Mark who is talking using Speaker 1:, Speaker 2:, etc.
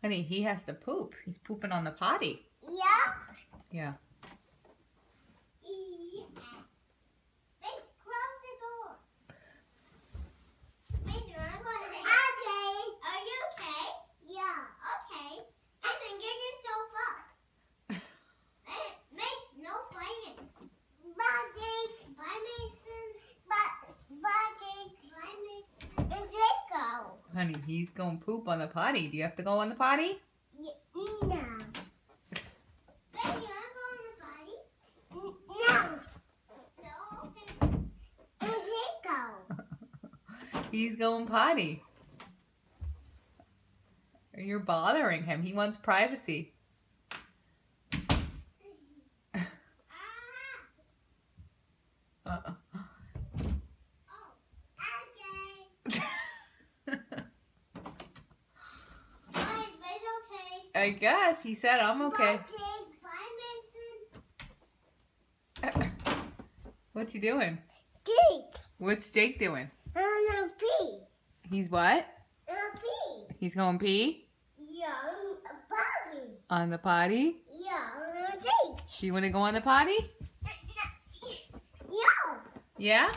Speaker 1: Honey, he has to poop. He's pooping on the potty.
Speaker 2: Yeah.
Speaker 1: Yeah.
Speaker 2: Let's close the door. Wait, okay. Are you okay? Yeah. Okay. And then get yourself up. Mason, no playing. Bye, Jake. Bye, Mason. Bye, Jake. Bye, Mason. And Jacob.
Speaker 1: Honey, he's going to poop on the potty. Do you have to go on the potty?
Speaker 2: Yeah, no. Baby, I'm going to the potty. No. No, okay. And Jacob.
Speaker 1: He's going potty. You're bothering him. He wants privacy. I guess. He said, I'm okay.
Speaker 2: Bye, Mason.
Speaker 1: What you doing?
Speaker 2: Jake.
Speaker 1: What's Jake doing?
Speaker 2: I'm gonna pee.
Speaker 1: He's what?
Speaker 2: I'm gonna pee.
Speaker 1: He's going pee?
Speaker 2: Yeah, I'm a Bobby.
Speaker 1: On the potty?
Speaker 2: Yeah, I'm a Jake.
Speaker 1: Do you want to go on the potty?
Speaker 2: Yeah.
Speaker 1: Yeah?